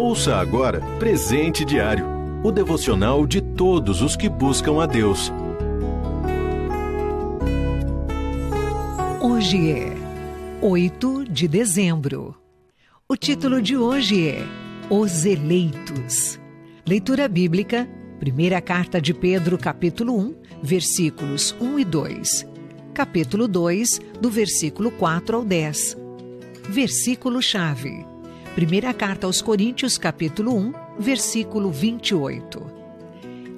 Ouça agora Presente Diário, o devocional de todos os que buscam a Deus. Hoje é 8 de dezembro. O título de hoje é Os Eleitos. Leitura bíblica, primeira carta de Pedro, capítulo 1, versículos 1 e 2. Capítulo 2, do versículo 4 ao 10. Versículo-chave. Primeira carta aos Coríntios, capítulo 1, versículo 28.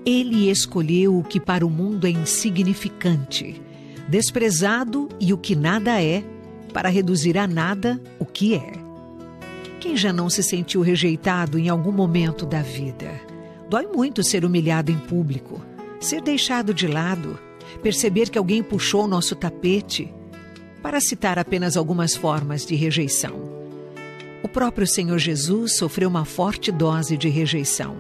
Ele escolheu o que para o mundo é insignificante, desprezado e o que nada é, para reduzir a nada o que é. Quem já não se sentiu rejeitado em algum momento da vida? Dói muito ser humilhado em público, ser deixado de lado, perceber que alguém puxou nosso tapete, para citar apenas algumas formas de rejeição. O próprio Senhor Jesus sofreu uma forte dose de rejeição.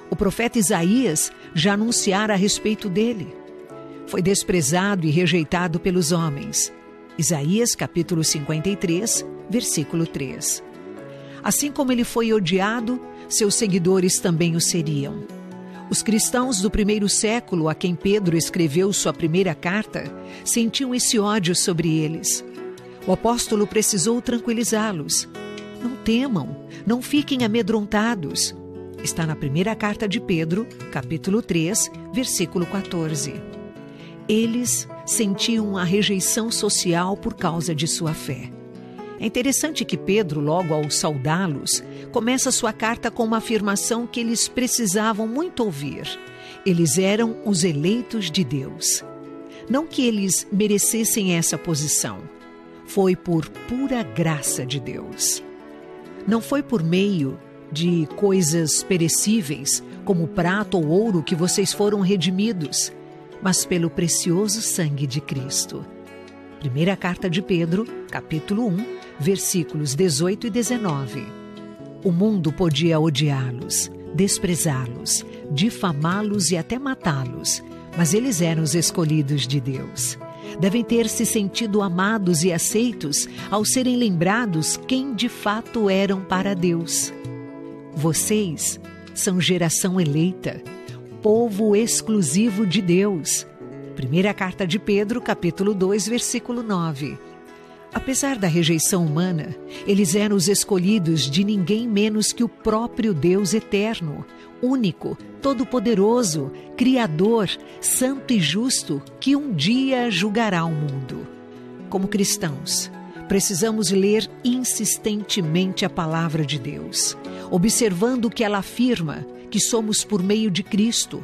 O profeta Isaías já anunciara a respeito dele. Foi desprezado e rejeitado pelos homens. Isaías capítulo 53, versículo 3. Assim como ele foi odiado, seus seguidores também o seriam. Os cristãos do primeiro século, a quem Pedro escreveu sua primeira carta, sentiam esse ódio sobre eles. O apóstolo precisou tranquilizá-los. Não temam, não fiquem amedrontados. Está na primeira carta de Pedro, capítulo 3, versículo 14. Eles sentiam a rejeição social por causa de sua fé. É interessante que Pedro, logo ao saudá-los, começa sua carta com uma afirmação que eles precisavam muito ouvir. Eles eram os eleitos de Deus. Não que eles merecessem essa posição. Foi por pura graça de Deus. Não foi por meio de coisas perecíveis, como prata ou ouro, que vocês foram redimidos, mas pelo precioso sangue de Cristo. Primeira carta de Pedro, capítulo 1, versículos 18 e 19. O mundo podia odiá-los, desprezá-los, difamá-los e até matá-los, mas eles eram os escolhidos de Deus. Devem ter se sentido amados e aceitos ao serem lembrados quem de fato eram para Deus. Vocês são geração eleita, povo exclusivo de Deus. Primeira carta de Pedro, capítulo 2, versículo 9. Apesar da rejeição humana, eles eram os escolhidos de ninguém menos que o próprio Deus eterno, único, todo-poderoso, criador, santo e justo, que um dia julgará o mundo. Como cristãos, precisamos ler insistentemente a palavra de Deus, observando o que ela afirma, que somos por meio de Cristo.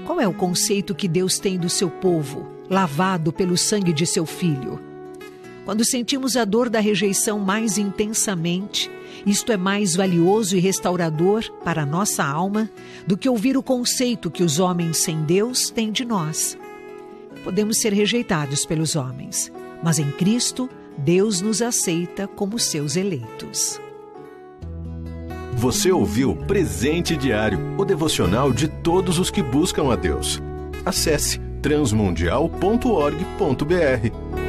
Qual é o conceito que Deus tem do seu povo, lavado pelo sangue de seu Filho? Quando sentimos a dor da rejeição mais intensamente, isto é mais valioso e restaurador para a nossa alma do que ouvir o conceito que os homens sem Deus têm de nós. Podemos ser rejeitados pelos homens, mas em Cristo, Deus nos aceita como seus eleitos. Você ouviu Presente Diário, o devocional de todos os que buscam a Deus. Acesse transmundial.org.br.